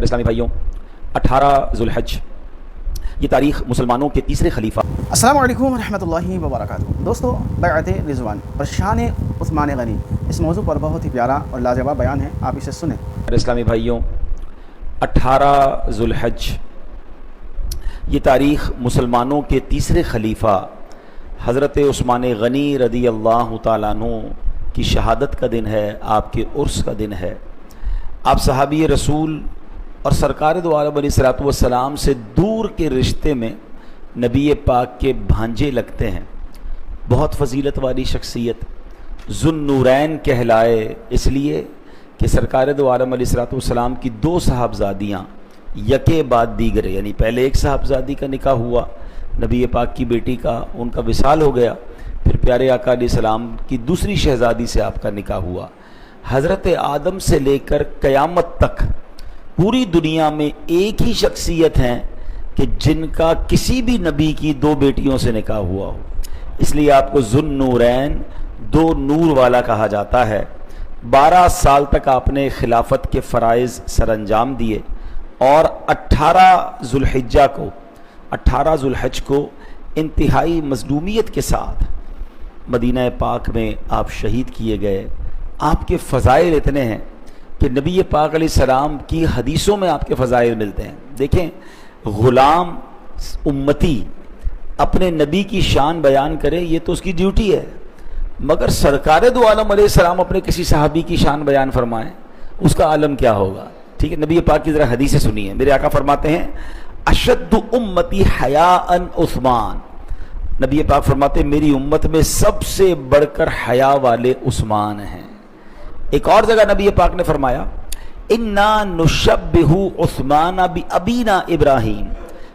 اسلامی بھائیوں، 18 ذوالحج یہ تاریخ مسلمانوں کے تیسرے خلیفہ السلام علیکم ورحمۃ اللہ وبرکاتہ۔ دوستو، بیعت رضوان اور شان عثمان غنی اس موضوع پر بہت ہی پیارا اور لاجواب بیان ہے، آپ اسے سنیں۔ اسلامی بھائیوں، 18 ذوالحج یہ تاریخ مسلمانوں کے تیسرے خلیفہ حضرت عثمان غنی رضی اللہ تعالیٰ عنہ کی شہادت کا دن ہے، آپ کے عرس کا دن ہے۔ آپ صحابی رسول اور سرکار دو عالم علیہ الصلوۃ والسلام سے دور کے رشتے میں نبی پاک کے بھانجے لگتے ہیں۔ بہت فضیلت والی شخصیت، ذو النورین کہلائے، اس لیے کہ سرکار دو عالم علیہ الصلوۃ والسلام کی دو صاحبزادیاں یکے بعد دیگرے، یعنی پہلے ایک صاحبزادی کا نکاح ہوا نبی پاک کی بیٹی کا، ان کا وصال ہو گیا، پھر پیارے آقا علیہ السلام کی دوسری شہزادی سے آپ کا نکاح ہوا۔ حضرت آدم سے لے کر قیامت تک پوری دنیا میں ایک ہی شخصیت ہیں کہ جن کا کسی بھی نبی کی دو بیٹیوں سے نکاح ہوا ہو، اس لیے آپ کو ذو النورین، دو نور والا کہا جاتا ہے۔ 12 سال تک آپ نے خلافت کے فرائض سر انجام دیے اور 18 ذوالحج کو انتہائی مظلومیت کے ساتھ مدینہ پاک میں آپ شہید کیے گئے۔ آپ کے فضائل اتنے ہیں کہ نبی پاک علیہ السلام کی حدیثوں میں آپ کے فضائل ملتے ہیں۔ دیکھیں، غلام امتی اپنے نبی کی شان بیان کرے یہ تو اس کی ڈیوٹی ہے، مگر سرکار دو عالم علیہ السلام اپنے کسی صحابی کی شان بیان فرمائیں، اس کا عالم کیا ہوگا؟ ٹھیک ہے، نبی پاک کی ذرا حدیثیں سنیے۔ میرے آقا فرماتے ہیں اشد امتی حیاء عثمان، نبی پاک فرماتے ہیں میری امت میں سب سے بڑھ کر حیا والے عثمان ہیں۔ ایک اور جگہ نبی پاک نے فرمایا انا نشبہ عثمان بابینا ابراہیم،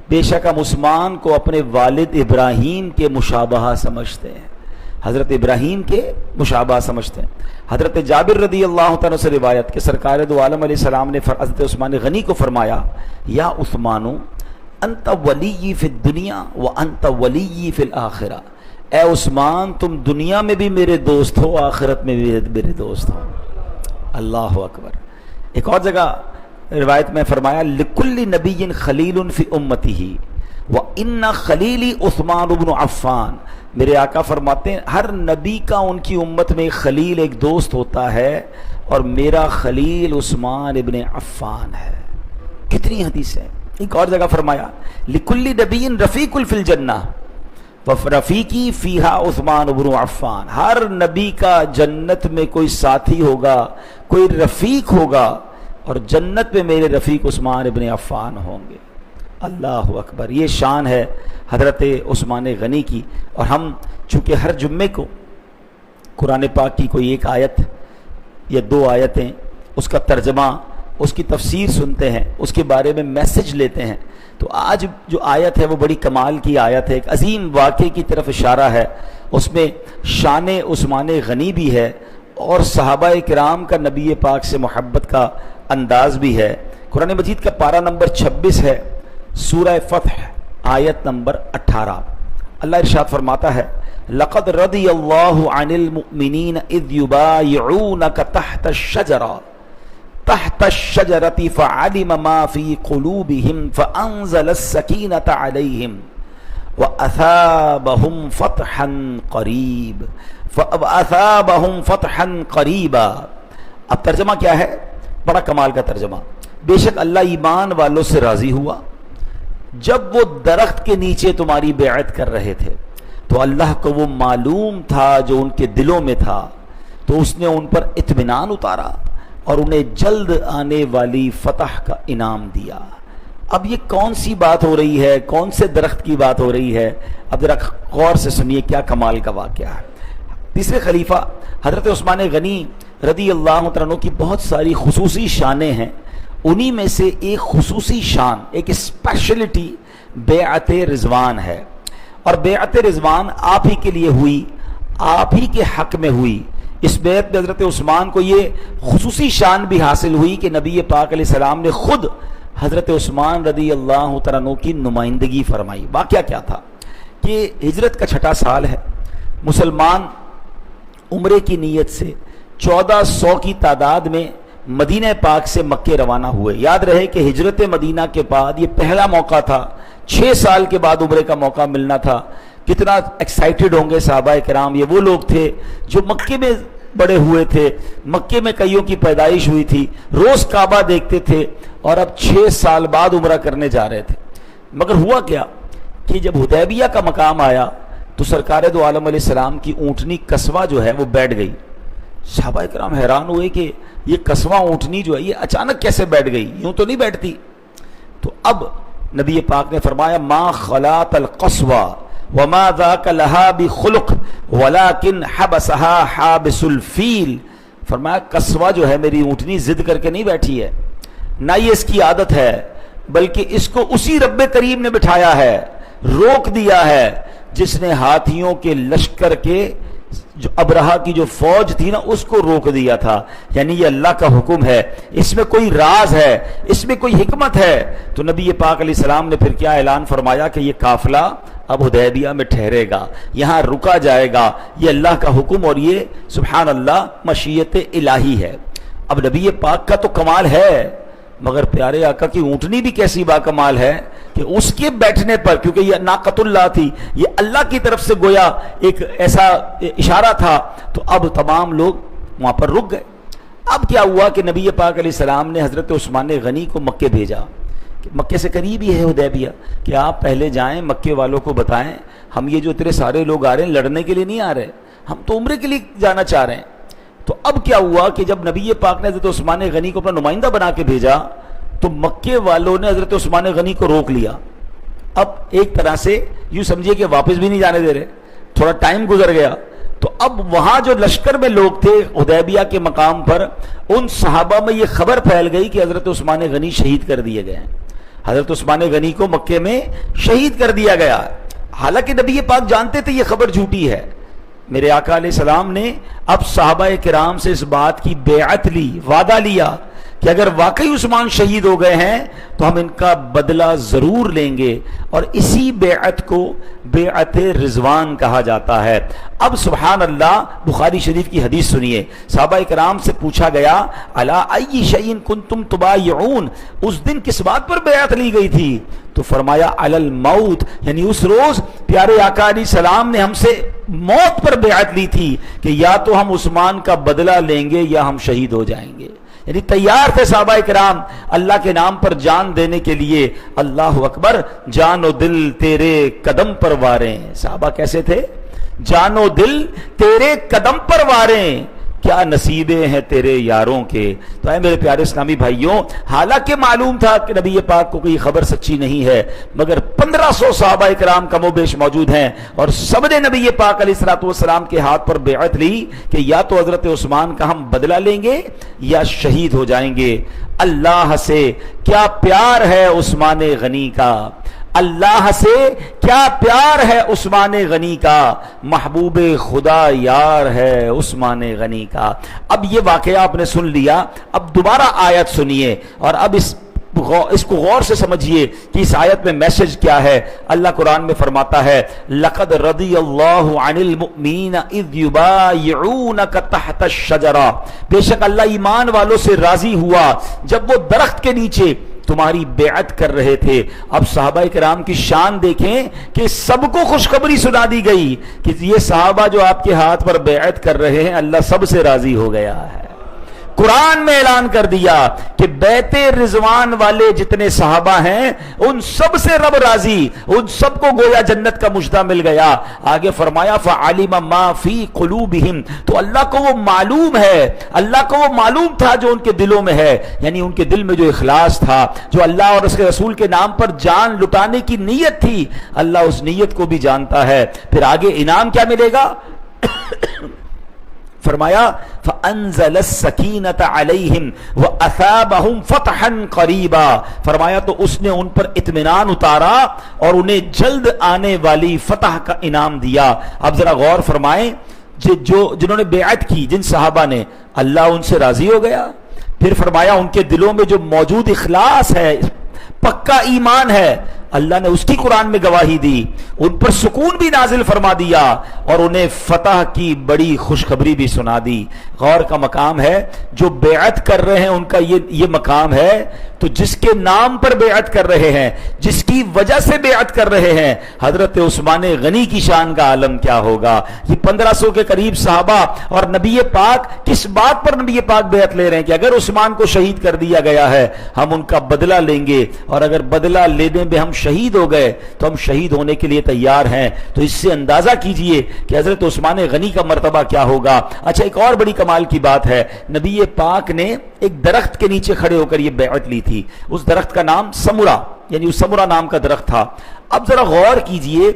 بے شک ہم عثمان کو اپنے والد ابراہیم کے مشابہہ سمجھتے ہیں، حضرت ابراہیم کے مشابہہ سمجھتے ہیں۔ حضرت جابر رضی اللہ تعالیٰ سے روایت کہ سرکار دو عالم علیہ السلام نے حضرت عثمان غنی کو فرمایا یا عثمانو انت ولی فی الدنیا وانت ولی فی الآخرہ، اے عثمان تم دنیا میں بھی میرے دوست ہو، آخرت میں بھی میرے دوست ہو۔ اللہ اکبر۔ ایک اور جگہ روایت میں فرمایا لکل نبی خلیل فی امتہ وان خلیلی عثمان بن عفان، میرے آقا فرماتے ہیں ہر نبی کا ان کی امت میں خلیل ایک دوست ہوتا ہے اور میرا خلیل عثمان ابن عفان ہے۔ کتنی حدیث ہے۔ ایک اور جگہ فرمایا لکل نبی رفیق فی الجنہ رفیقی فیہا عثمان بن عفان، ہر نبی کا جنت میں کوئی ساتھی ہوگا، کوئی رفیق ہوگا، اور جنت میں میرے رفیق عثمان ابن عفان ہوں گے۔ اللہ اکبر۔ یہ شان ہے حضرت عثمان غنی کی۔ اور ہم چونکہ ہر جمعے کو قرآن پاک کی کوئی ایک آیت یا دو آیتیں، اس کا ترجمہ، اس کی تفسیر سنتے ہیں، اس کے بارے میں میسج لیتے ہیں، تو آج جو آیت ہے وہ بڑی کمال کی آیت ہے، ایک عظیم واقعے کی طرف اشارہ ہے، اس میں شان عثمان غنی بھی ہے اور صحابہ کرام کا نبی پاک سے محبت کا انداز بھی ہے۔ قرآن مجید کا پارہ نمبر 26 ہے، سورہ فتح آیت نمبر 18۔ اللہ ارشاد فرماتا ہے لقد رضی اللہ عن المؤمنین اذ یبایعونک تحت الشجرۃ فعلم ما فی قلوبہم فانزل السکینۃ علیہم وأثابہم فتحا قریبا۔ اب ترجمہ کیا ہے؟ بڑا کمال کا ترجمہ۔ بے شک اللہ ایمان والوں سے راضی ہوا جب وہ درخت کے نیچے تمہاری بیعت کر رہے تھے، تو اللہ کو وہ معلوم تھا جو ان کے دلوں میں تھا، تو اس نے ان پر اطمینان اتارا اور انہیں جلد آنے والی فتح کا انعام دیا۔ اب یہ کون سی بات ہو رہی ہے؟ کون سے درخت کی بات ہو رہی ہے؟ اب ذرا غور سے سنیے، کیا کمال کا واقعہ ہے۔ تیسرے خلیفہ حضرت عثمان غنی رضی اللہ عنہ کی بہت ساری خصوصی شانیں ہیں، انہی میں سے ایک خصوصی شان، ایک اسپیشلٹی بیعت رضوان ہے، اور بیعت رضوان آپ ہی کے لیے ہوئی، آپ ہی کے حق میں ہوئی۔ اس بیعت میں حضرت عثمان کو یہ خصوصی شان بھی حاصل ہوئی کہ نبی پاک علیہ السلام نے خود حضرت عثمان رضی اللہ عنہ کی نمائندگی فرمائی۔ واقعہ کیا تھا کہ ہجرت کا 6واں سال ہے، مسلمان عمرے کی نیت سے 1400 کی تعداد میں مدینہ پاک سے مکے روانہ ہوئے. یاد رہے کہ ہجرت مدینہ کے بعد یہ پہلا موقع تھا, 6 سال کے بعد عمرے کا موقع ملنا تھا. کتنا ایکسائٹڈ ہوں گے صحابہ کرام. یہ وہ لوگ تھے جو مکے میں بڑے ہوئے تھے, مکے میں کئیوں کی پیدائش ہوئی تھی, روز کعبہ دیکھتے تھے, اور اب 6 سال بعد عمرہ کرنے جا رہے تھے. مگر ہوا کیا کہ جب حدیبیہ کا مقام آیا تو سرکار دو عالم علیہ السلام کی اونٹنی قصوہ جو ہے وہ بیٹھ گئی. صحابہ کرام حیران ہوئے کہ یہ قصوہ اونٹنی جو ہے یہ اچانک کیسے بیٹھ گئی, یوں تو نہیں بیٹھتی. تو اب نبی پاک نے فرمایا ما خلات القصوہ وما ذاک لہا بخلق ولکن حبسها حابس الفیل. فرمایا قصوہ جو ہے میری اونٹنی ضد کر کے نہیں بیٹھی ہے, نہ یہ اس کی عادت ہے, بلکہ اس کو اسی رب کریم نے بٹھایا ہے, روک دیا ہے جس نے ہاتھیوں کے لشکر کے جو ابرہا کی جو فوج تھی نا اس کو روک دیا تھا. یعنی یہ اللہ کا حکم ہے, اس میں کوئی راز ہے, اس میں کوئی حکمت ہے. تو نبی پاک علیہ السلام نے پھر کیا اعلان فرمایا کہ یہ قافلہ اب حدیبیہ میں ٹھہرے گا, یہاں رکا جائے گا, یہ اللہ کا حکم اور یہ سبحان اللہ مشیت الہی ہے. اب نبی پاک کا تو کمال ہے, مگر پیارے آقا کی اونٹنی بھی کیسی با کمال ہے کہ اس کے بیٹھنے پر, کیونکہ یہ ناقۃ اللہ تھی, یہ اللہ کی طرف سے گویا ایک ایسا اشارہ تھا, تو اب تمام لوگ وہاں پر رک گئے. اب کیا ہوا کہ نبی پاک علیہ السلام نے حضرت عثمان غنی کو مکے بھیجا, کہ مکے سے قریب ہی ہے حدیبیہ, کہ آپ پہلے جائیں مکے والوں کو بتائیں ہم یہ جو تیرے سارے لوگ آ رہے ہیں لڑنے کے لیے نہیں آ رہے, ہم تو عمرے کے لیے جانا چاہ رہے ہیں. تو اب کیا ہوا کہ جب نبی پاک نے حضرت عثمان غنی کو اپنا نمائندہ بنا کے بھیجا تو مکے والوں نے حضرت عثمان غنی کو روک لیا. اب ایک طرح سے یوں سمجھیے کہ واپس بھی نہیں جانے دے رہے, تھوڑا ٹائم گزر گیا. تو اب وہاں جو لشکر میں لوگ تھے حدیبیہ کے مقام پر, ان صحابہ میں یہ خبر پھیل گئی کہ حضرت عثمان غنی شہید کر دیے گئے ہیں. حضرت عثمان غنی کو مکے میں شہید کر دیا گیا. حالانکہ نبی پاک جانتے تھے یہ خبر جھوٹی ہے. میرے آقا علیہ السلام نے اب صحابہ کرام سے اس بات کی بیعت لی, وعدہ لیا کہ اگر واقعی عثمان شہید ہو گئے ہیں تو ہم ان کا بدلہ ضرور لیں گے, اور اسی بیعت کو بیعت رضوان کہا جاتا ہے. اب سبحان اللہ بخاری شریف کی حدیث سنیے. صحابہ کرام سے پوچھا گیا الا ای شیء کنتم تبایعون, اس دن کس بات پر بیعت لی گئی تھی؟ تو فرمایا علی الموت, یعنی اس روز پیارے آقا علیہ السلام نے ہم سے موت پر بیعت لی تھی کہ یا تو ہم عثمان کا بدلہ لیں گے یا ہم شہید ہو جائیں گے. یعنی تیار تھے صحابہ کرام اللہ کے نام پر جان دینے کے لیے. اللہ اکبر, جان و دل تیرے قدم پر واریں. صحابہ کیسے تھے؟ جان و دل تیرے قدم پر واریں, کیا نصیبیں ہیں تیرے یاروں کے. تو اے میرے پیارے اسلامی بھائیوں, حالانکہ معلوم تھا کہ نبی پاک کو کوئی خبر سچی نہیں ہے, مگر 1500 صحابہ کرام کم و بیش موجود ہیں, اور سب نے نبی پاک علیہ الصلوۃ والسلام کے ہاتھ پر بیعت لی کہ یا تو حضرت عثمان کا ہم بدلہ لیں گے یا شہید ہو جائیں گے. اللہ سے کیا پیار ہے عثمان غنی کا, اللہ سے کیا پیار ہے عثمان غنی کا, محبوب خدا یار ہے عثمان غنی کا. اب یہ واقعہ آپ نے سن لیا, اب دوبارہ آیت سنیے اور اب اس کو غور سے سمجھیے کہ اس آیت میں میسج کیا ہے. اللہ قرآن میں فرماتا ہے لقد رضی اللہ عن المؤمنین اذ یبایعونک تحت الشجرہ, بے شک اللہ ایمان والوں سے راضی ہوا جب وہ درخت کے نیچے تمہاری بیعت کر رہے تھے. اب صحابہ کرام کی شان دیکھیں کہ سب کو خوشخبری سنا دی گئی کہ یہ صحابہ جو آپ کے ہاتھ پر بیعت کر رہے ہیں اللہ سب سے راضی ہو گیا ہے. قرآن میں اعلان کر دیا کہ بیت رضوان والے جتنے صحابہ ہیں ان سب سے رب راضی, ان سب کو گویا جنت کا مژدہ مل گیا. آگے فرمایا فعلم ما فی قلوبہم, تو اللہ کو وہ معلوم ہے, اللہ کو وہ معلوم تھا جو ان کے دلوں میں ہے. یعنی ان کے دل میں جو اخلاص تھا, جو اللہ اور اس کے رسول کے نام پر جان لٹانے کی نیت تھی, اللہ اس نیت کو بھی جانتا ہے. پھر آگے انعام کیا ملے گا؟ فرمایا فَأَنزَلَ السَّكِينَةَ عَلَيْهِمْ وَأَثَابَهُمْ فَتْحًا قَرِيبًا, فرمایا تو اس نے ان پر اطمینان اتارا اور انہیں جلد آنے والی فتح کا انعام دیا. اب ذرا غور فرمائیں, جنہوں نے بیعت کی, جن صحابہ نے, اللہ ان سے راضی ہو گیا. پھر فرمایا ان کے دلوں میں جو موجود اخلاص ہے, پکا ایمان ہے, اللہ نے اس کی قرآن میں گواہی دی، ان پر سکون بھی نازل فرما دیا اور انہیں فتح کی بڑی خوشخبری بھی سنا دی۔ غور کا مقام ہے، جو بیعت کر رہے ہیں ان کا یہ مقام ہے، تو جس کے نام پر بیعت کر رہے ہیں، جس کی وجہ سے بیعت کر رہے ہیں، حضرت عثمان غنی کی شان کا عالم کیا ہوگا۔ یہ 1500 کے قریب صحابہ اور نبی پاک کس بات پر نبی پاک بیعت لے رہے ہیں کہ اگر عثمان کو شہید کر دیا گیا ہے ہم ان کا بدلہ لیں گے، اور اگر بدلہ لینے میں ہم شہید ہو گئے تو ہم شہید ہونے کے لیے تیار ہیں۔ تو اس سے اندازہ کیجئے کہ حضرت عثمان غنی کا مرتبہ کیا ہوگا۔ اچھا، ایک اور بڑی کمال کی بات ہے، نبی پاک نے ایک درخت کے نیچے کھڑے ہو کر یہ بیعت لی تھی۔ اس درخت کا نام سمرہ، یعنی اس سمرہ نام کا درخت تھا۔ اب ذرا غور کیجئے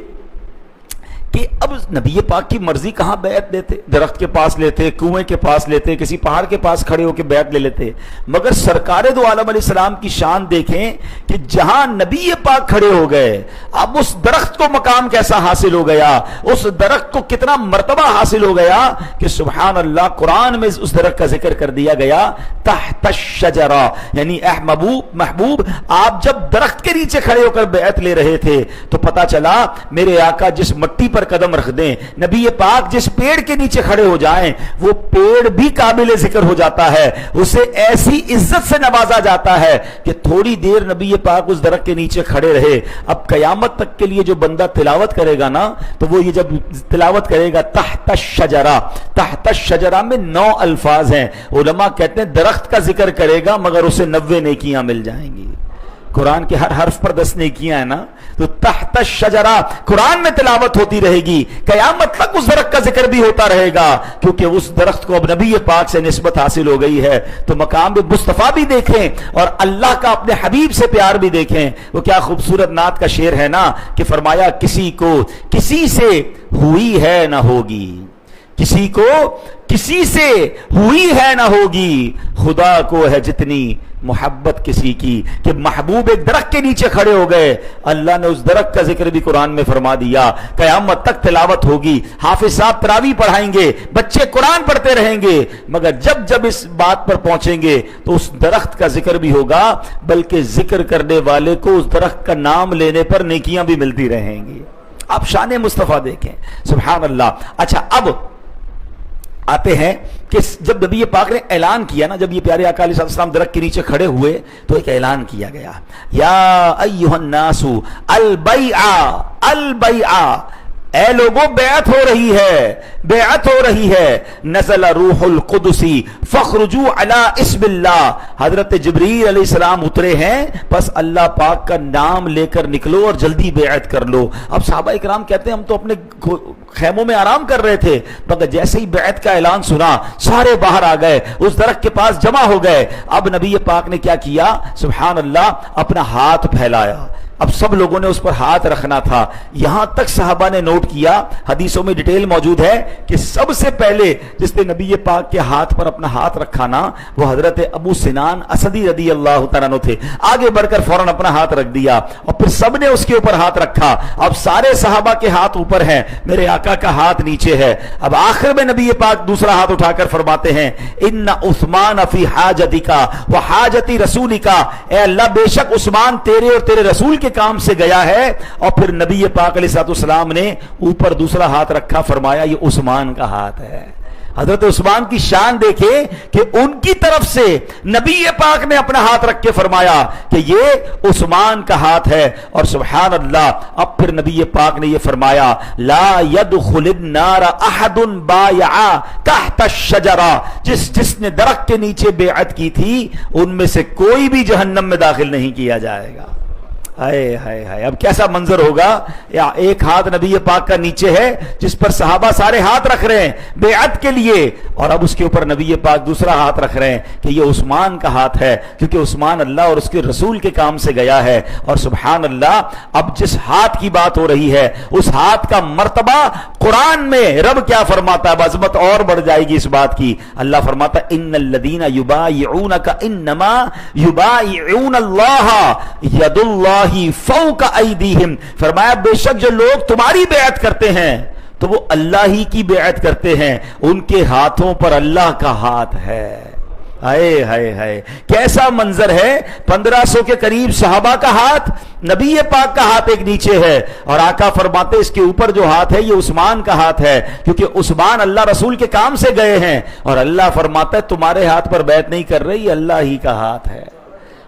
کہ اب نبی پاک کی مرضی کہاں بیعت لیتے، درخت کے پاس لیتے، کنویں کے پاس لیتے، کسی پہاڑ کے پاس کھڑے ہو کے بیعت لے لیتے، مگر سرکار دو عالم علیہ السلام کی شان دیکھیں کہ جہاں نبی پاک کھڑے ہو گئے، اب اس درخت کو مقام کیسا حاصل ہو گیا، اس درخت کو کتنا مرتبہ حاصل ہو گیا کہ سبحان اللہ، قرآن میں اس درخت کا ذکر کر دیا گیا تحت الشجرہ، یعنی اے محبوب آپ جب درخت کے نیچے کھڑے ہو کر بیعت لے رہے تھے تو پتا چلا میرے آقا جس مٹی پر قدم رکھ دیں، نبی پاک جس پیڑ کے نیچے کھڑے ہو جائیں، وہ پیڑ بھی قابل ذکر ہو جاتا ہے، اسے ایسی عزت سے نوازا جاتا ہے کہ تھوڑی دیر نبی پاک اس درخت کے نیچے کھڑے رہے۔ اب قیامت تک کے لیے جو بندہ تلاوت کرے گا نا، تو وہ یہ جب تلاوت کرے گا تحت الشجرہ، تحت الشجرہ میں 9 الفاظ ہیں، علماء کہتے ہیں درخت کا ذکر کرے گا مگر اسے 90 نیکیاں مل جائیں گی۔ قرآن کے ہر حرف پر 10 نیکیاں ہیں نا، تو تحت الشجرہ قرآن میں تلاوت ہوتی رہے گی، قیامت تک اس درخت کا ذکر بھی ہوتا رہے گا، کیونکہ اس درخت کو اب نبی پاک سے نسبت حاصل ہو گئی ہے۔ تو مقام مصطفیٰ بھی دیکھیں اور اللہ کا اپنے حبیب سے پیار بھی دیکھیں۔ وہ کیا خوبصورت نعت کا شعر ہے نا کہ فرمایا کسی کو کسی سے ہوئی ہے نہ ہوگی، کسی کو کسی سے ہوئی ہے نہ ہوگی، خدا کو ہے جتنی محبت کسی کی، کہ محبوب ایک درخت کے نیچے کھڑے ہو گئے، اللہ نے اس درخت کا ذکر بھی قرآن میں فرما دیا، قیامت تک تلاوت ہوگی، حافظ صاحب تراویح پڑھائیں گے، بچے قرآن پڑھتے رہیں گے، مگر جب اس بات پر پہنچیں گے تو اس درخت کا ذکر بھی ہوگا، بلکہ ذکر کرنے والے کو اس درخت کا نام لینے پر نیکیاں بھی ملتی رہیں گی۔ آپ شان مصطفیٰ دیکھیں، سبحان اللہ۔ اچھا، اب آتے ہیں کہ جب نبی پاک نے اعلان کیا نا، جب یہ پیارے آقا علیہ السلام درخت کے نیچے کھڑے ہوئے تو ایک اعلان کیا گیا، یا ایھا الناس البیع البیع، اے لوگوں بیعت ہو رہی ہے، بیعت ہو رہی ہے، نزل روح القدس فاخرجوا علی اسم اللہ، حضرت جبریل علیہ السلام اترے ہیں، بس اللہ پاک کا نام لے کر نکلو اور جلدی بیعت کر لو۔ اب صحابہ اکرام کہتے ہیں ہم تو اپنے خیموں میں آرام کر رہے تھے، مگر جیسے ہی بیعت کا اعلان سنا سارے باہر آ گئے، اس درخت کے پاس جمع ہو گئے۔ اب نبی پاک نے کیا کیا، سبحان اللہ، اپنا ہاتھ پھیلایا۔ اب سب لوگوں نے اس پر ہاتھ رکھنا تھا، یہاں تک صحابہ نے نوٹ کیا، حدیثوں میں ڈیٹیل موجود ہے کہ سب سے پہلے جس نے نبی پاک کے ہاتھ پر اپنا ہاتھ رکھا نا، وہ حضرت ابو سنان اسدی رضی اللہ تعالیٰ عنہ تھے۔ آگے بڑھ کر فوراً اپنا ہاتھ رکھ دیا اور پھر سب نے اس کے اوپر ہاتھ رکھا۔ اب سارے صحابہ کے ہاتھ اوپر ہیں، میرے آقا کا ہاتھ نیچے ہے۔ اب آخر میں نبی پاک دوسرا ہاتھ اٹھا کر فرماتے ہیں، ان عثمان فی حاجتک و حاجت رسولک، اے اللہ بے شک عثمان تیرے اور تیرے رسول کے کام سے گیا ہے۔ اور پھر نبی پاک علیہ الصلوۃ والسلام نے اوپر دوسرا ہاتھ رکھا، فرمایا یہ عثمان کا ہاتھ ہے۔ حضرت عثمان کی شان دیکھے کہ ان کی طرف سے نبی پاک نے اپنا ہاتھ رکھ کے فرمایا کہ یہ عثمان کا ہاتھ ہے۔ اور سبحان اللہ، اب پھر نبی پاک نے یہ فرمایا، لا يدخل النار احد بايع تحت الشجرہ، جس نے درخت کے نیچے بیعت کی تھی ان میں سے کوئی بھی جہنم میں داخل نہیں کیا جائے گا۔ ہائے ہائے ہائے، اب کیسا منظر ہوگا، یا ایک ہاتھ نبی پاک کا نیچے ہے جس پر صحابہ سارے ہاتھ رکھ رہے ہیں بیعت کے لیے، اور اب اس کے اوپر نبی پاک دوسرا ہاتھ رکھ رہے ہیں کہ یہ عثمان کا ہاتھ ہے، کیونکہ عثمان اللہ اور اس کے رسول کے کام سے گیا ہے۔ اور سبحان اللہ، اب جس ہاتھ کی بات ہو رہی ہے اس ہاتھ کا مرتبہ قرآن میں رب کیا فرماتا ہے، عظمت اور بڑھ جائے گی اس بات کی۔ اللہ فرماتا ہے، ان الذین یبایعونک انما یبایعون اللہ ید اللہ فوق ایدیہم، فرمایا بے شک جو لوگ تمہاری بیعت کرتے ہیں تو وہ اللہ ہی کی بیعت کرتے ہیں، ان کے ہاتھوں پر اللہ کا ہاتھ ہے۔ ہائے ہائے ہائے، کیسا منظر ہے، 1500 کے قریب صحابہ کا ہاتھ، نبی پاک کا ہاتھ ایک نیچے ہے، اور آقا فرماتے اس کے اوپر جو ہاتھ ہے یہ عثمان کا ہاتھ ہے، کیونکہ عثمان اللہ رسول کے کام سے گئے ہیں، اور اللہ فرماتا ہے تمہارے ہاتھ پر بیعت نہیں کر رہی، یہ اللہ ہی کا ہاتھ ہے۔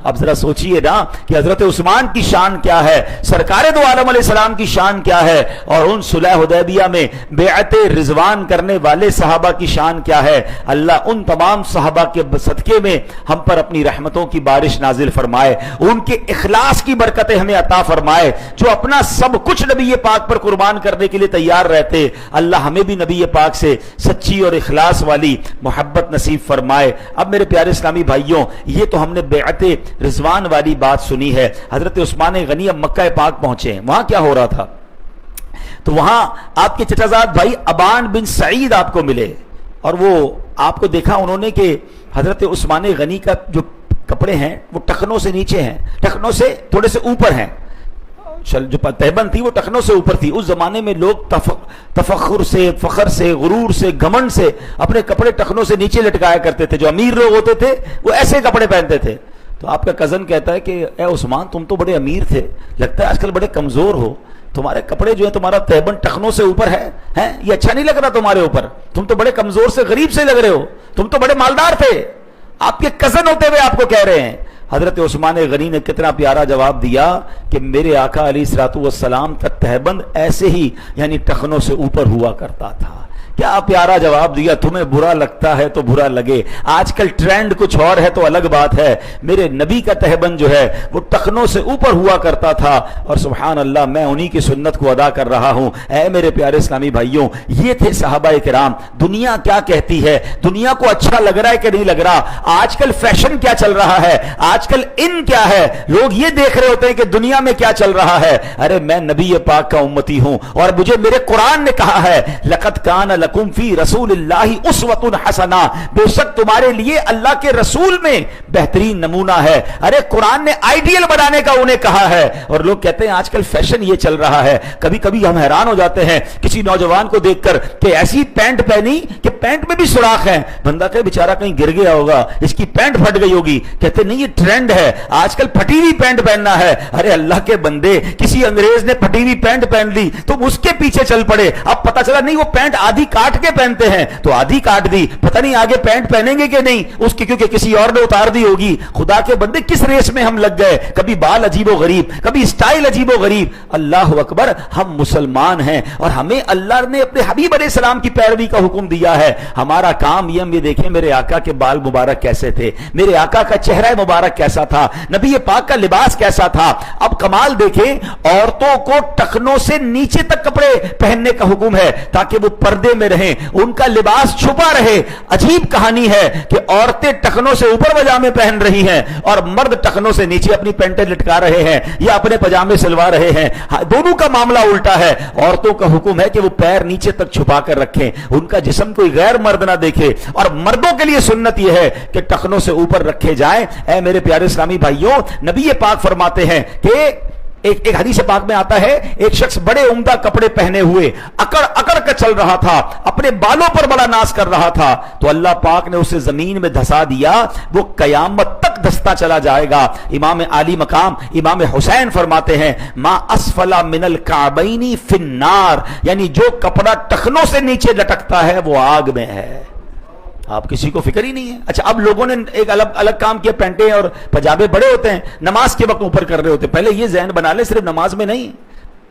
اب ذرا سوچئے نا کہ حضرت عثمان کی شان کیا ہے، سرکار دو عالم علیہ السلام کی شان کیا ہے، اور ان صلح حدیبیہ میں بیعت رضوان کرنے والے صحابہ کی شان کیا ہے۔ اللہ ان تمام صحابہ کے صدقے میں ہم پر اپنی رحمتوں کی بارش نازل فرمائے، ان کے اخلاص کی برکتیں ہمیں عطا فرمائے، جو اپنا سب کچھ نبی پاک پر قربان کرنے کے لیے تیار رہتے۔ اللہ ہمیں بھی نبی پاک سے سچی اور اخلاص والی محبت نصیب فرمائے۔ اب میرے پیارے اسلامی بھائیوں، یہ تو ہم نے بیعت رضوان والی بات سنی ہے۔ حضرت عثمان غنی اب مکہ پاک پہنچے ہیں، وہاں کیا ہو رہا تھا؟ تو وہاں آپ کے چچا زاد بھائی ابان بن سعید آپ کو ملے، اور وہ آپ کو دیکھا انہوں نے کہ حضرت عثمان غنی کا جو کپڑے ہیں وہ ٹخنوں سے نیچے ہیں، ٹخنوں سے تھوڑے سے اوپر ہیں، جو تہبند تھی وہ ٹخنوں سے اوپر تھی۔ اس زمانے میں لوگ تفخر سے، فخر سے، غرور سے، گھمنڈ سے اپنے کپڑے ٹخنوں سے نیچے لٹکایا کرتے تھے۔ جو امیر لوگ ہوتے تھے وہ ایسے کپڑے پہنتے تھے۔ تو آپ کا کزن کہتا ہے کہ اے عثمان، تم تو بڑے امیر تھے، لگتا ہے آج کل بڑے کمزور ہو، تمہارے کپڑے جو ہیں، تمہارا تہبند ٹخنوں سے اوپر ہے، یہ اچھا نہیں لگ رہا تمہارے اوپر، تم تو بڑے کمزور سے غریب سے لگ رہے ہو، تم تو بڑے مالدار تھے۔ آپ کے کزن ہوتے ہوئے آپ کو کہہ رہے ہیں۔ حضرت عثمان غنی نے کتنا پیارا جواب دیا کہ میرے آقا علیہ الصلوۃ والسلام کا تہبند ایسے ہی یعنی ٹخنوں سے اوپر ہوا کرتا تھا۔ کیا پیارا جواب دیا۔ تمہیں برا لگتا ہے تو برا لگے، آج کل ٹرینڈ کچھ اور ہے تو الگ بات ہے، میرے نبی کا تہبند جو ہے وہ ٹخنوں سے اوپر ہوا کرتا تھا، اور سبحان اللہ میں انہی کی سنت کو ادا کر رہا ہوں۔ اے میرے پیارے اسلامی بھائیوں، یہ تھے صحابہ کرام۔ دنیا کیا کہتی ہے، دنیا کو اچھا لگ رہا ہے کہ نہیں لگ رہا، آج کل فیشن کیا چل رہا ہے، آج کل ان کیا ہے، لوگ یہ دیکھ رہے ہوتے ہیں کہ دنیا میں کیا چل رہا ہے۔ ارے میں نبی پاک کا امتی ہوں، اور مجھے میرے قرآن نے کہا ہے لقد کان لکم فی رسول اللہ اسوۃ حسنہ، بے شک تمہارے لیے اللہ کے رسول میں بہترین نمونہ ہے۔ ارے قرآن نے آئیڈیل بنانے کا انہیں کہا ہے، اور لوگ کہتے ہیں آج کل فیشن یہ چل رہا ہے۔ کبھی کبھی ہم حیران ہو جاتے ہیں کسی نوجوان کو دیکھ کر کہ ایسی پینٹ پہنی کہ پینٹ میں بھی سوراخ ہیں، بندہ کہ بیچارہ کہیں گر گیا ہوگا، اس کی پینٹ پھٹ گئی ہوگی، کہتے نہیں یہ ٹرینڈ ہے، آج کل پھٹی ہوئی پینٹ پہننا ہے۔ ارے اللہ کے بندے، کسی انگریز نے پھٹی ہوئی پینٹ پہن لی تم اس کے پیچھے چل پڑے، اب پتہ چلا نہیں وہ پینٹ آدھی کاٹ کے پہنتے ہیں تو آدھی کاٹ دی، پتہ نہیں آگے پینٹ پہنیں گے کہ نہیں اس کی، کیونکہ کسی اور نے اتار دی ہوگی۔ خدا کے بندے کس ریس میں ہم لگ گئے، کبھی بال عجیب و غریب، کبھی اسٹائل عجیب و غریب۔ اللہ اکبر، ہم مسلمان ہیں اور ہمیں اللہ نے اپنے حبیب علیہ السلام کی پیروی کا حکم دیا ہے۔ ہمارا کام یہ ہم یہ دیکھیں میرے آقا کے بال مبارک کیسے تھے، میرے آقا کا چہرہ مبارک کیسا تھا، نبی پاک کا لباس کیسا تھا۔ اب کمال دیکھیں، عورتوں کو ٹخنوں سے نیچے تک کپڑے پہننے کا حکم ہے تاکہ وہ پردے میں رہیں، ان کا لباس چھپا رہے۔ عجیب کہانی ہے کہ عورتیں ٹخنوں سے اوپر پجامے پہن رہی ہیں اور مرد ٹخنوں سے نیچے اپنی پینٹیں لٹکا رہے ہیں یا اپنے پجامے سلوا رہے ہیں، دونوں کا معاملہ الٹا ہے۔ عورتوں کا حکم ہے کہ وہ پیر نیچے تک چھپا کر رکھیں، ان کا جسم کوئی غیر مرد نہ دیکھے، اور مردوں کے لیے سنت یہ ہے کہ ٹخنوں سے اوپر رکھے جائیں۔ اے میرے پیارے اسلامی بھائیوں، نبی پاک فرماتے ہیں کہ ایک حدیث پاک میں آتا ہے ایک شخص بڑے عمدہ کپڑے پہنے ہوئے اکڑ اکڑ کر چل رہا تھا، اپنے بالوں پر بڑا ناز کر رہا تھا، تو اللہ پاک نے اسے زمین میں دھسا دیا، وہ قیامت تک دھستا چلا جائے گا۔ امام عالی مقام امام حسین فرماتے ہیں ما اسفل من الکعبین فی النار، یعنی جو کپڑا ٹخنوں سے نیچے لٹکتا ہے وہ آگ میں ہے۔ آپ کسی کو فکر ہی نہیں ہے۔ اچھا اب لوگوں نے ایک الگ کام کیا، پینٹیں اور پجامے بڑے ہوتے ہیں، نماز کے وقت اوپر کر رہے ہوتے ہیں۔ پہلے یہ ذہن بنا لیں صرف نماز میں نہیں،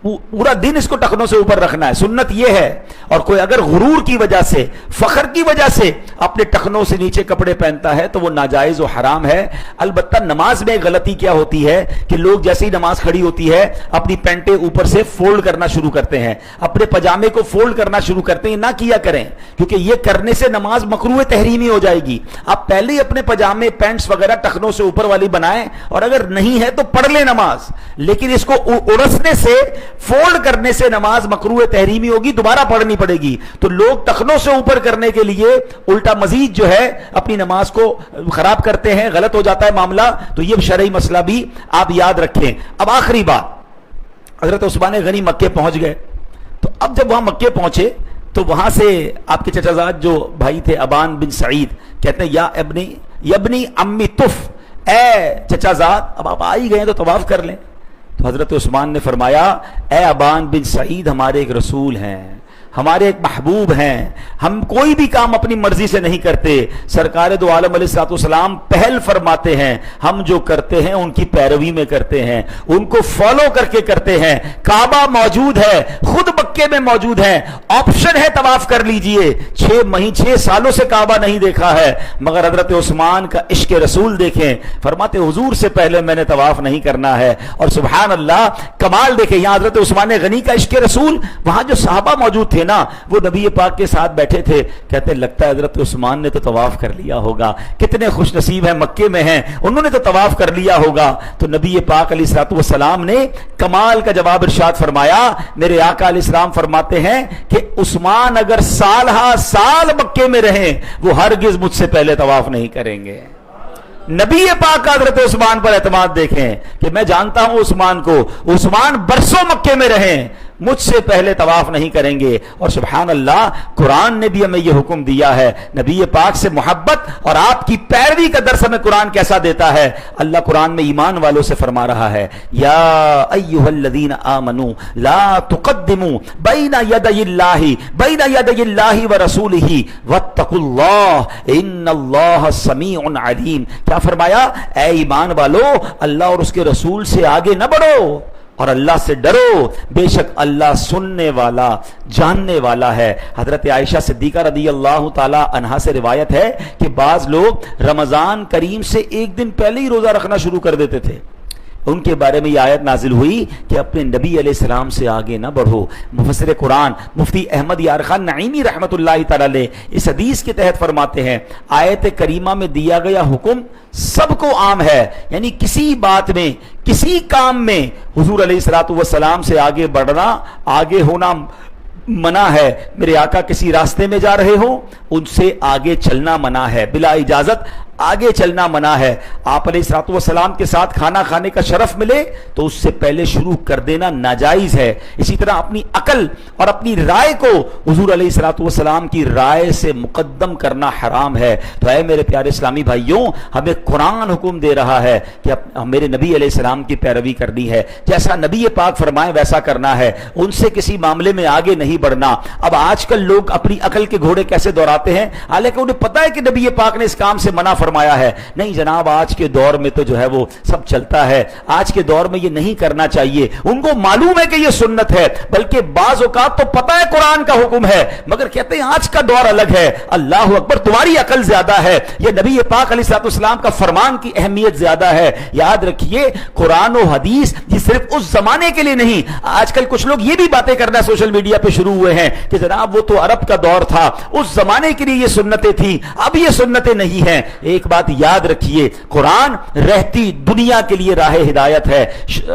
پورا دن اس کو ٹخنوں سے اوپر رکھنا ہے، سنت یہ ہے۔ اور کوئی اگر غرور کی وجہ سے، فخر کی وجہ سے اپنے ٹخنوں سے نیچے کپڑے پہنتا ہے تو وہ ناجائز و حرام ہے۔ البتہ نماز میں غلطی کیا ہوتی ہے کہ لوگ جیسے ہی نماز کھڑی ہوتی ہے اپنی پینٹیں اوپر سے فولڈ کرنا شروع کرتے ہیں، اپنے پجامے کو فولڈ کرنا شروع کرتے ہیں۔ نہ کیا کریں، کیونکہ یہ کرنے سے نماز مکروہ تحریمی ہو جائے گی۔ آپ پہلے ہی اپنے پجامے پینٹس وغیرہ ٹخنوں سے اوپر والی بنائیں، اور اگر نہیں ہے تو پڑھ لیں نماز، لیکن اس کو اڑسنے سے، فولڈ کرنے سے نماز مکروہ تحریمی ہوگی، دوبارہ پڑھنی پڑے گی۔ تو لوگ ٹخنوں سے اوپر کرنے کے لیے الٹا مزید جو ہے اپنی نماز کو خراب کرتے ہیں، غلط ہو جاتا ہے معاملہ۔ تو یہ شرعی مسئلہ بھی آپ یاد رکھیں۔ اب آخری بات، حضرت عثمان غنی مکے پہنچ گئے، تو اب جب وہاں مکے پہنچے تو وہاں سے آپ کے چچا زاد جو بھائی تھے ابان بن سعید کہتے ہیں یا ابنی یبنی امی تف، اے چچا زاد اب آپ آ ہی گئے تو طواف کر لیں۔ تو حضرت عثمان نے فرمایا اے ابان بن سعید، ہمارے ایک رسول ہیں، ہمارے ایک محبوب ہیں، ہم کوئی بھی کام اپنی مرضی سے نہیں کرتے، سرکار دو عالم علیہ الصلوۃ والسلام پہل فرماتے ہیں، ہم جو کرتے ہیں ان کی پیروی میں کرتے ہیں، ان کو فالو کر کے کرتے ہیں۔ کعبہ موجود ہے، خود مکے میں موجود ہے، آپشن ہے طواف کر لیجئے۔ 6 سالوں سے کعبہ نہیں دیکھا ہے، مگر حضرت عثمان کا عشق رسول دیکھیں، فرماتے حضور سے پہلے میں نے طواف نہیں کرنا ہے۔ اور سبحان اللہ کمال دیکھیں، یہاں حضرت عثمان غنی کا عشق رسول، وہاں جو صحابہ موجود تھے نا وہ نبی پاک کے ساتھ بیٹھے تھے، کہتے لگتا ہے حضرت عثمان نے تو طواف کر لیا ہوگا، کتنے خوش نصیب ہیں، مکے میں ہیں، انہوں نے تو طواف کر لیا ہوگا۔ تو نبی پاک علیہ الصلوۃ والسلام نے کمال کا جواب ارشاد فرمایا، میرے آقا علیہ السلام فرماتے ہیں کہ عثمان اگر سال ہا سال مکے میں رہیں وہ ہرگز مجھ سے پہلے طواف نہیں کریں گے۔ نبی پاک کا حضرت عثمان پر اعتماد دیکھیں کہ میں جانتا ہوں عثمان کو، عثمان برسوں مکے میں رہیں، مجھ سے پہلے طواف نہیں کریں گے۔ اور سبحان اللہ قرآن نے بھی ہمیں یہ حکم دیا ہے، نبی پاک سے محبت اور آپ کی پیروی کا درس ہمیں قرآن کیسا دیتا ہے۔ اللہ قرآن میں ایمان والوں سے فرما رہا ہے، یا ایھا الذین آمنوا لا تقدموا بین یدی اللہ ورسولہ واتقوا اللہ ان اللہ سمیع علیم۔ کیا فرمایا؟ اے ایمان والو، اللہ اور اس کے رسول سے آگے نہ بڑھو اور اللہ سے ڈرو، بے شک اللہ سننے والا جاننے والا ہے۔ حضرت عائشہ صدیقہ رضی اللہ تعالی عنہا سے روایت ہے کہ بعض لوگ رمضان کریم سے ایک دن پہلے ہی روزہ رکھنا شروع کر دیتے تھے، ان کے بارے میں یہ آیت نازل ہوئی کہ اپنے نبی علیہ السلام سے آگے نہ بڑھو۔ مفسر قرآن مفتی احمد یار خان نعیمی رحمت اللہ تعالی علیہ اس حدیث کے تحت فرماتے ہیں، آیت کریمہ میں دیا گیا حکم سب کو عام ہے، یعنی کسی بات میں کسی کام میں حضور علیہ الصلوۃ والسلام سے آگے بڑھنا، آگے ہونا منع ہے۔ میرے آقا کسی راستے میں جا رہے ہو ان سے آگے چلنا منع ہے، بلا اجازت آگے چلنا منع ہے۔ آپ علیہ الصلوۃ والسلام کے ساتھ کھانا کھانے کا شرف ملے تو اس سے پہلے شروع کر دینا ناجائز ہے۔ اسی طرح اپنی عقل اور اپنی رائے کو حضور علیہ الصلوۃ والسلام کی رائے سے مقدم کرنا حرام ہے۔ تو اے میرے پیارے اسلامی بھائیوں، ہمیں قرآن حکم دے رہا ہے کہ میرے نبی علیہ السلام کی پیروی کرنی ہے، جیسا نبی پاک فرمائے ویسا کرنا ہے، ان سے کسی معاملے میں آگے نہیں بڑھنا۔ اب آج کل لوگ اپنی عقل کے گھوڑے کیسے دوڑاتے ہیں، حالانکہ انہیں پتہ ہے کہ نبی پاک نے اس کام سے منع فرمایا ہے۔ نہیں جناب، آج کے دور میں تو جو ہے وہ سب چلتا ہے، آج کے دور میں یہ نہیں کرنا چاہیے۔ ان کو معلوم ہے کہ یہ سنت ہے، بلکہ بعض اوقات تو پتہ ہے قرآن کا حکم ہے مگر کہتے ہیں آج کا دور الگ ہے۔ اللہ اکبر، تمہاری عقل زیادہ ہے، یہ نبی پاک علیہ الصلوۃ والسلام کا فرمان کی اہمیت زیادہ ہے۔ یاد رکھیے قرآن و حدیث یہ صرف اس زمانے کے لیے نہیں، آج کل کچھ لوگ یہ بھی باتیں کرنا سوشل میڈیا پہ شروع ہوئے ہیں کہ جناب وہ تو عرب کا دور تھا، اس زمانے کے لیے یہ سنتیں تھیں، اب یہ سنتیں نہیں ہیں۔ ایک بات یاد رکھیے، قرآن رہتی دنیا کے لیے راہ ہدایت ہے۔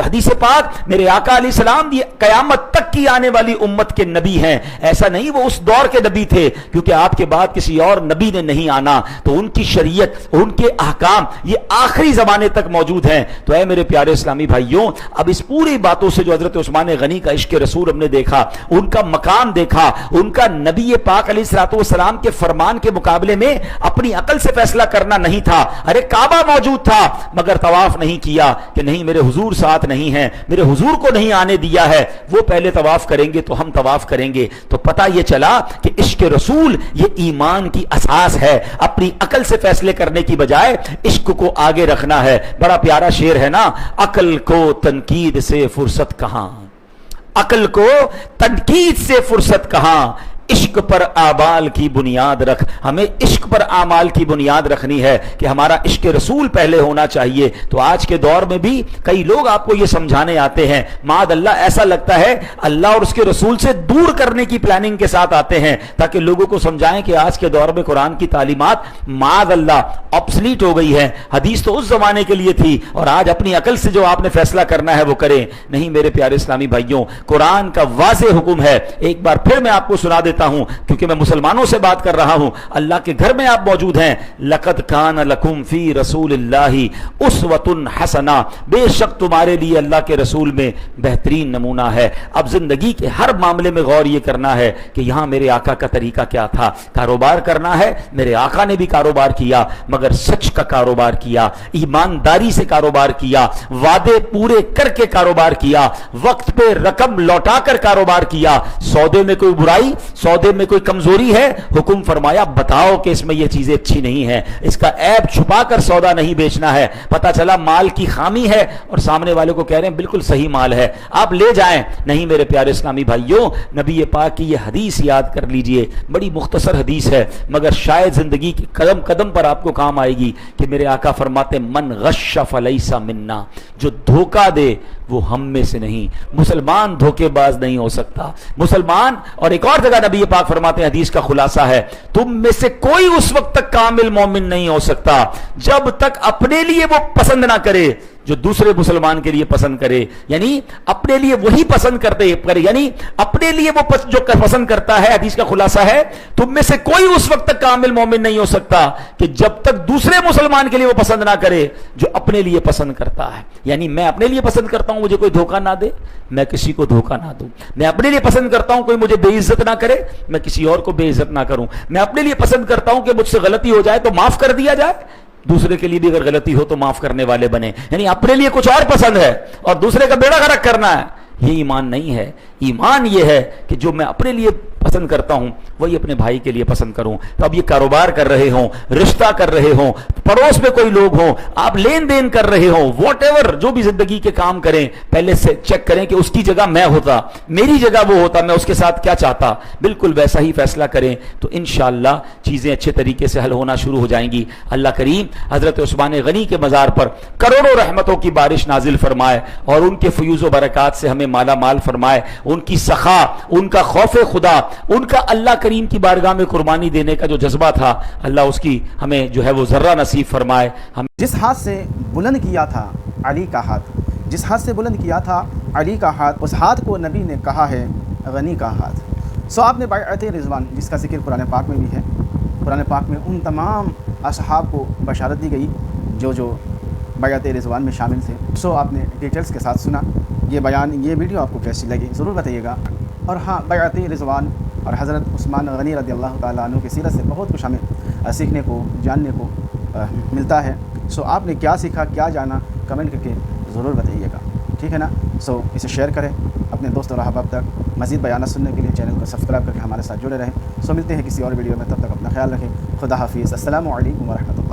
حدیث پاک میرے آقا علیہ السلام یہ قیامت تک کی آنے والی امت کے نبی ہیں، ایسا نہیں وہ اس دور کے نبی تھے، کیونکہ آپ کے بعد کسی اور نبی نے نہیں آنا، تو ان کی شریعت ان کے احکام یہ آخری زمانے تک موجود ہیں۔ تو اے میرے پیارے اسلامی بھائیوں، اب اس پوری باتوں سے جو حضرت عثمان غنی کا عشق رسول ہم نے دیکھا، ان کا مقام دیکھا، ان کا نبی پاک علیہ الصلوۃ والسلام کے فرمان کے مقابلے میں اپنی عقل سے فیصلہ کرنا نہیں تھا۔ ارے کعبہ موجود تھا مگر طواف نہیں کیا کہ نہیں میرے حضور ساتھ نہیں ہیں، میرے حضور کو نہیں آنے دیا ہے، وہ پہلے طواف کریں گے تو ہم طواف کریں گے۔ تو پتہ یہ چلا کہ عشق رسول یہ ایمان کی اساس ہے، اپنی عقل سے فیصلے کرنے کی بجائے عشق کو آگے رکھنا ہے۔ بڑا پیارا شعر ہے نا، عقل کو تنقید سے فرصت کہاں، عقل کو تنقید سے فرصت کہاں، عشق پر اعمال کی بنیاد رکھ۔ ہمیں عشق پر اعمال کی بنیاد رکھنی ہے کہ ہمارا عشق رسول پہلے ہونا چاہیے۔ تو آج کے دور میں بھی کئی لوگ آپ کو یہ سمجھانے آتے ہیں، معاذ اللہ ایسا لگتا ہے اللہ اور اس کے رسول سے دور کرنے کی پلاننگ کے ساتھ آتے ہیں تاکہ لوگوں کو سمجھائیں کہ آج کے دور میں قرآن کی تعلیمات معاذ اللہ آبسلیٹ ہو گئی ہے، حدیث تو اس زمانے کے لیے تھی اور آج اپنی عقل سے جو آپ نے فیصلہ کرنا ہے وہ کریں۔ نہیں میرے پیارے اسلامی بھائیوں، قرآن کا واضح حکم ہے، ایک بار پھر میں آپ کو سنا دیتا دیتا ہوں کیونکہ میں مسلمانوں سے بات کر رہا ہوں, اللہ کے گھر میں آپ موجود ہیں. لقد کان لکم فی رسول اللہ اسوۃ حسنہ, بے شک تمہارے لیے اللہ کے رسول میں بہترین نمونہ ہے. اب زندگی کے ہر معاملے میں غور یہ کرنا ہے کہ یہاں میرے آقا کا طریقہ کیا تھا. کاروبار کرنا ہے, میرے آقا نے بھی کاروبار کیا مگر سچ کا کاروبار کیا, ایمانداری سے کاروبار کیا, وعدے پورے کر کے کاروبار کیا, وقت پہ رقم لوٹا کر کاروبار کیا. سودے میں کوئی برائی, سودے میں کوئی کمزوری ہے, حکم فرمایا بتاؤ کہ اس میں یہ چیزیں اچھی نہیں ہیں, اس کا عیب چھپا کر سودا نہیں بیچنا ہے. پتہ چلا مال کی خامی ہے اور سامنے والے کو کہہ رہے ہیں بالکل صحیح مال ہے, آپ لے جائیں. نہیں میرے پیارے اسلامی بھائیوں, نبی پاک کی یہ حدیث یاد کر لیجئے, بڑی مختصر حدیث ہے مگر شاید زندگی کے قدم قدم پر آپ کو کام آئے گی کہ میرے آقا فرماتے من غش فلیس منا, جو دھوکہ دے وہ ہم میں سے نہیں. مسلمان دھوکے باز نہیں ہو سکتا مسلمان. اور ایک اور جگہ نبی پاک فرماتے ہیں, حدیث کا خلاصہ ہے, تم میں سے کوئی اس وقت تک کامل مومن نہیں ہو سکتا جب تک اپنے لیے وہ پسند نہ کرے جو دوسرے مسلمان کے لیے پسند کرے. یعنی اپنے لیے وہی پسند کرتے کرے, یعنی اپنے لیے وہ جو پسند کرتا ہے. حدیث کا خلاصہ ہے تم میں سے کوئی اس وقت تک کامل مومن نہیں ہو سکتا کہ جب تک دوسرے مسلمان کے لیے وہ پسند نہ کرے جو اپنے لیے پسند کرتا ہے. یعنی میں اپنے لیے پسند کرتا ہوں مجھے کوئی دھوکہ نہ دے, میں کسی کو دھوکہ نہ دوں. میں اپنے لیے پسند کرتا ہوں کوئی مجھے بے عزت نہ کرے, میں کسی اور کو بے عزت نہ کروں. میں اپنے لیے پسند کرتا ہوں کہ مجھ سے غلطی ہو جائے تو معاف کر دیا جائے, دوسرے کے لیے بھی اگر غلطی ہو تو معاف کرنے والے بنے. یعنی اپنے لیے کچھ اور پسند ہے اور دوسرے کا بیڑا غرق کرنا ہے, یہ ایمان نہیں ہے. ایمان یہ ہے کہ جو میں اپنے لیے پسند کرتا ہوں وہی اپنے بھائی کے لیے پسند کروں. تو اب یہ کاروبار کر رہے ہوں, رشتہ کر رہے ہوں, پڑوس میں کوئی لوگ ہوں, آپ لین دین کر رہے ہوں, واٹ ایور جو بھی زندگی کے کام کریں, پہلے سے چیک کریں کہ اس کی جگہ میں ہوتا, میری جگہ وہ ہوتا, میں اس کے ساتھ کیا چاہتا. بالکل ویسا ہی فیصلہ کریں تو انشاءاللہ چیزیں اچھے طریقے سے حل ہونا شروع ہو جائیں گی. اللہ کریم حضرت عثمان غنی کے مزار پر کروڑوں رحمتوں کی بارش نازل فرمائے اور ان کے فیوز و برکات سے ہمیں مالا مال فرمائے. ان کی سخا, ان کا خوف خدا, ان کا اللہ کریم کی بارگاہ میں قربانی دینے کا جو جذبہ تھا, اللہ اس کی ہمیں جو ہے وہ ذرہ نصیب فرمائے. ہم جس ہاتھ سے بلند کیا تھا علی کا ہاتھ, جس ہاتھ سے بلند کیا تھا علی کا ہاتھ, اس ہاتھ کو نبی نے کہا ہے غنی کا ہاتھ. سو آپ نے بیعت رضوان جس کا ذکر قرآن پاک میں بھی ہے, قرآن پاک میں ان تمام اصحاب کو بشارت دی گئی جو بیعت رضوان میں شامل تھے. سو آپ نے ڈیٹیلز کے ساتھ سنا. یہ بیان, یہ ویڈیو آپ کو کیسی لگی ضرور بتائیے گا. اور ہاں, بیعت رضوان اور حضرت عثمان غنی رضی اللہ تعالیٰ عنہ کی سیرت سے بہت کچھ ہمیں سیکھنے کو, جاننے کو ملتا ہے. سو آپ نے کیا سیکھا, کیا جانا, کمنٹ کر کے ضرور بتائیے گا, ٹھیک ہے نا. سو اسے شیئر کریں اپنے دوست اور احباب تک. مزید بیانات سننے کے لیے چینل کو سبسکرائب کر کے ہمارے ساتھ جڑے رہیں. سو ملتے ہیں کسی اور ویڈیو میں, تب تک اپنا خیال رکھیں. خدا حافظ. السلام علیکم ورحمۃ اللہ.